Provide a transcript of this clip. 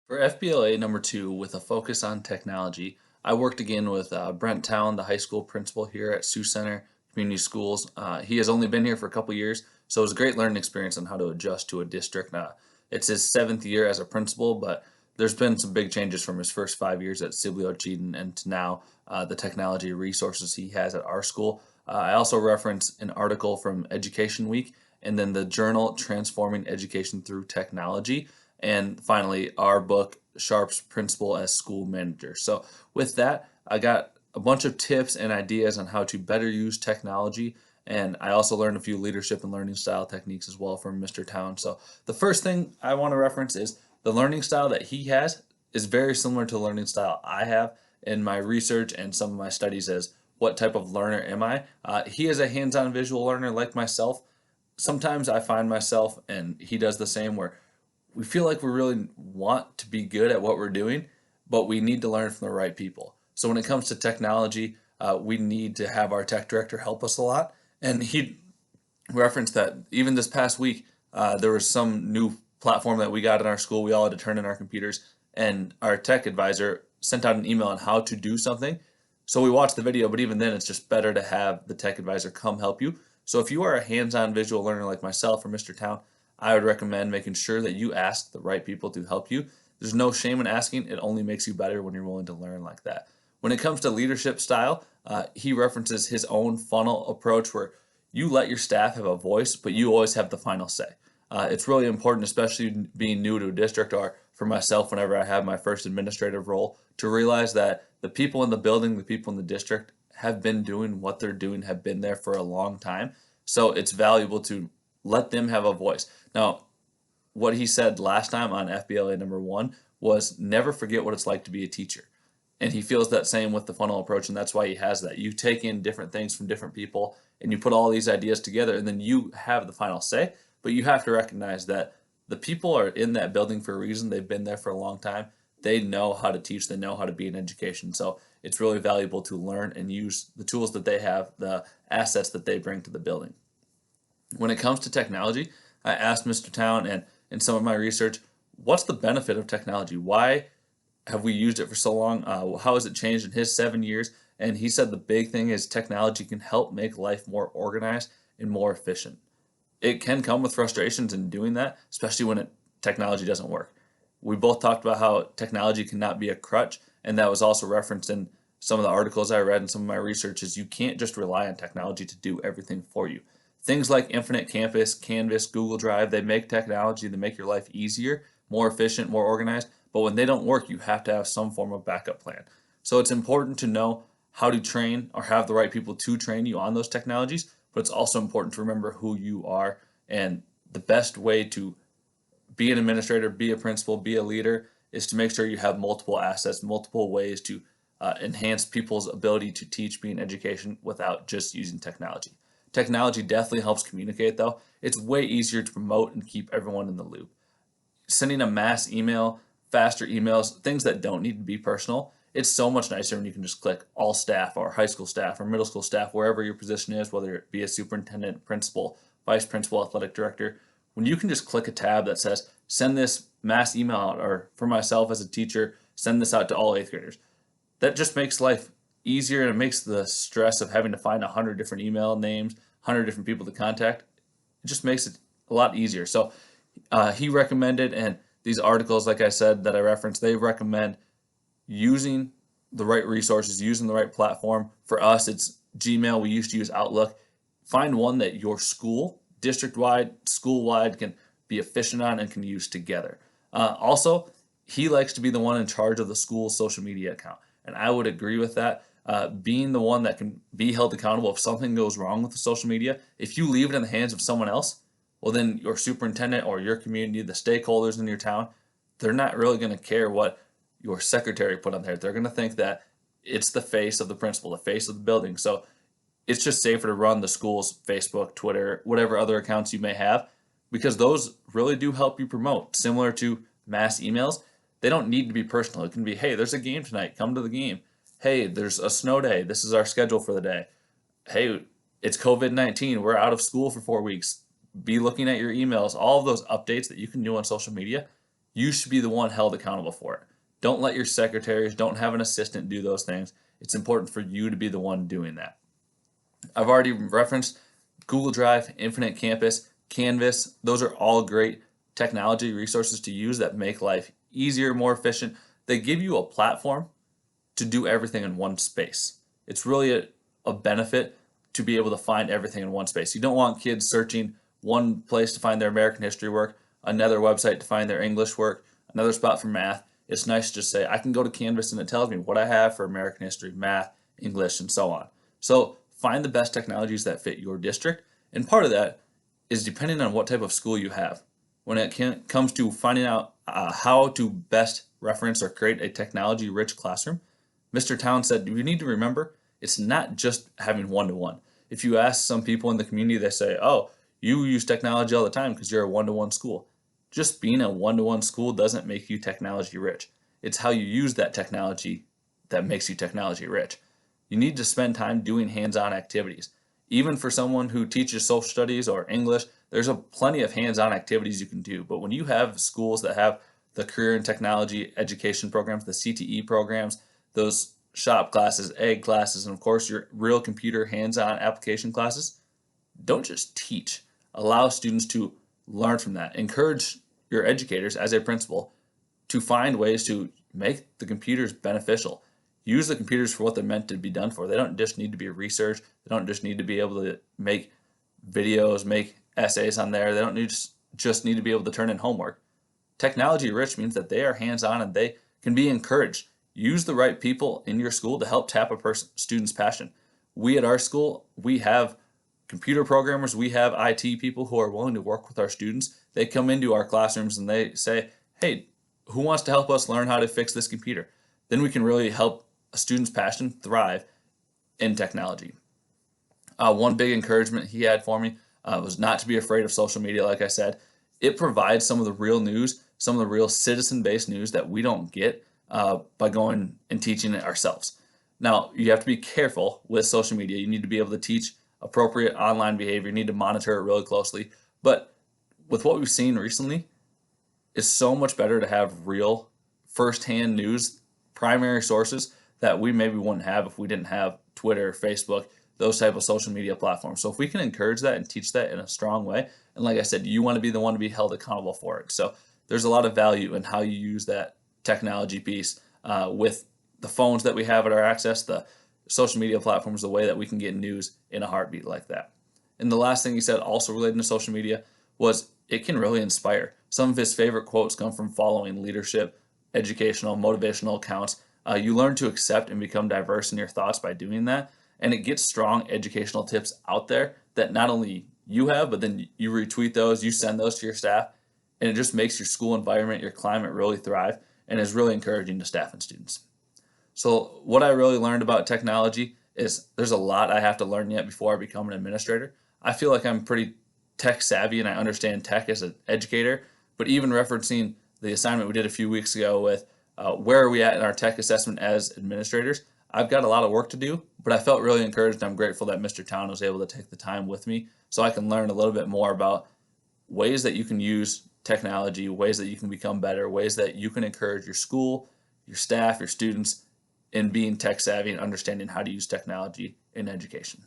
For FBLA number 2, with a focus on technology, I worked again with Brent Town, the high school principal here at Sioux Center Community Schools. He has only been here for a couple years, so it was a great learning experience on how to adjust to a district. It's his 7th year as a principal, but there's been some big changes from his first 5 years at Sibley Cheaton and to now the technology resources he has at our school. I also reference an article from Education Week and then the journal Transforming Education Through Technology, and finally our book Sharp's Principal as School Manager. So with that, I got a bunch of tips and ideas on how to better use technology, and I also learned a few leadership and learning style techniques as well from Mr. Town. So the first thing I want to reference is the learning style that he has is very similar to the learning style I have in my research and some of my studies as what type of learner am I. He is a hands-on visual learner like myself. Sometimes I find myself, and he does the same, where we feel like we really want to be good at what we're doing, but we need to learn from the right people. So when it comes to technology, we need to have our tech director help us a lot. And he referenced that even this past week, there was some new platform that we got in our school. We all had to turn in our computers, and our tech advisor sent out an email on how to do something. So we watched the video, but even then, it's just better to have the tech advisor come help you. So if you are a hands-on visual learner like myself or Mr. Town, I would recommend making sure that you ask the right people to help you. There's no shame in asking. It only makes you better when you're willing to learn like that. When it comes to leadership style, he references his own funnel approach where you let your staff have a voice, but you always have the final say. It's really important, especially being new to a district, or for myself whenever I have my first administrative role, to realize that the people in the building, the people in the district have been doing what they're doing, have been there for a long time. So it's valuable to let them have a voice. Now, what he said last time on FBLA number 1 was never forget what it's like to be a teacher. And he feels that same with the funnel approach, and that's why he has that. You take in different things from different people, and you put all these ideas together, and then you have the final say. But you have to recognize that the people are in that building for a reason. They've been there for a long time. They know how to teach. They know how to be in education. So it's really valuable to learn and use the tools that they have, the assets that they bring to the building. When it comes to technology, I asked Mr. Town and in some of my research, what's the benefit of technology? Why have we used it for so long? How has it changed in his 7 years? And he said the big thing is technology can help make life more organized and more efficient. It can come with frustrations in doing that, especially when technology doesn't work. We both talked about how technology cannot be a crutch, and that was also referenced in some of the articles I read and some of my research. Is you can't just rely on technology to do everything for you. Things like Infinite Campus, Canvas, Google Drive, they make technology, they make your life easier, more efficient, more organized, but when they don't work, you have to have some form of backup plan. So it's important to know how to train or have the right people to train you on those technologies, but it's also important to remember who you are, and the best way to be an administrator, be a principal, be a leader is to make sure you have multiple assets, multiple ways to enhance people's ability to teach, be in education without just using technology. Technology definitely helps communicate, though. It's way easier to promote and keep everyone in the loop. Sending a mass email, faster emails, things that don't need to be personal, it's so much nicer when you can just click all staff or high school staff or middle school staff, wherever your position is, whether it be a superintendent, principal, vice principal, athletic director. When you can just click a tab that says, send this mass email out, or for myself as a teacher, send this out to all 8th graders. That just makes life easier, and it makes the stress of having to find 100 different email names, 100 different people to contact, it just makes it a lot easier. So he recommended, and these articles, like I said, that I referenced, they recommend using the right resources, using the right platform. For us, it's Gmail. We used to use Outlook. Find one that your school, district-wide, school-wide, can be efficient on and can use together. Also, he likes to be the one in charge of the school's social media account, and I would agree with that. Being the one that can be held accountable if something goes wrong with the social media, if you leave it in the hands of someone else, well, then your superintendent or your community, the stakeholders in your town, they're not really going to care what your secretary put on there. They're going to think that it's the face of the principal, the face of the building. So it's just safer to run the school's Facebook, Twitter, whatever other accounts you may have, because those really do help you promote. Similar to mass emails, they don't need to be personal. It can be, hey, there's a game tonight, come to the game. Hey, there's a snow day, this is our schedule for the day. Hey, it's COVID-19, we're out of school for 4 weeks. Be looking at your emails. All of those updates that you can do on social media, you should be the one held accountable for it. Don't let your secretaries, don't have an assistant do those things. It's important for you to be the one doing that. I've already referenced Google Drive, Infinite Campus, Canvas. Those are all great technology resources to use that make life easier, more efficient. They give you a platform to do everything in one space. It's really a benefit to be able to find everything in one space. You don't want kids searching one place to find their American history work, another website to find their English work, another spot for math. It's nice to just say, I can go to Canvas and it tells me what I have for American history, math, English, and so on. So find the best technologies that fit your district. And part of that is depending on what type of school you have. When it comes to finding out how to best reference or create a technology-rich classroom, Mr. Town said, you need to remember, it's not just having one-to-one. If you ask some people in the community, they say, oh, you use technology all the time because you're a one-to-one school. Just being a one-to-one school doesn't make you technology rich. It's how you use that technology that makes you technology rich. You need to spend time doing hands-on activities. Even for someone who teaches social studies or English, there's plenty of hands-on activities you can do. But when you have schools that have the career and technology education programs, the CTE programs, those shop classes, egg classes, and of course your real computer hands-on application classes, don't just teach. Allow students to learn from that. Encourage your educators as a principal to find ways to make the computers beneficial. Use the computers for what they're meant to be done for. They don't just need to be research. They don't just need to be able to make videos, make essays on there. They don't just need to be able to turn in homework. Technology rich means that they are hands-on and they can be encouraged. Use the right people in your school to help tap a student's passion. We at our school, we have computer programmers, we have IT people who are willing to work with our students. They come into our classrooms and they say, hey, who wants to help us learn how to fix this computer? Then we can really help a student's passion thrive in technology. One big encouragement he had for me was not to be afraid of social media. Like I said, it provides some of the real news, some of the real citizen-based news that we don't get by going and teaching it ourselves. Now, you have to be careful with social media. You need to be able to teach appropriate online behavior. You need to monitor it really closely. But with what we've seen recently, it's so much better to have real firsthand news, primary sources that we maybe wouldn't have if we didn't have Twitter, Facebook, those type of social media platforms. So if we can encourage that and teach that in a strong way, and like I said, you want to be the one to be held accountable for it. So there's a lot of value in how you use that technology piece with the phones that we have at our access, the social media platforms, the way that we can get news in a heartbeat like that. And the last thing he said, also related to social media, was it can really inspire. Some of his favorite quotes come from following leadership, educational, motivational accounts. You learn to accept and become diverse in your thoughts by doing that, and it gets strong educational tips out there that not only you have, but then you retweet those, you send those to your staff, and it just makes your school environment, your climate really thrive, and is really encouraging to staff and students. So what I really learned about technology is there's a lot I have to learn yet before I become an administrator. I feel like I'm pretty tech savvy and I understand tech as an educator, but even referencing the assignment we did a few weeks ago with where are we at in our tech assessment as administrators, I've got a lot of work to do, but I felt really encouraged and I'm grateful that Mr. Town was able to take the time with me so I can learn a little bit more about ways that you can use technology, ways that you can become better, ways that you can encourage your school, your staff, your students in being tech savvy and understanding how to use technology in education.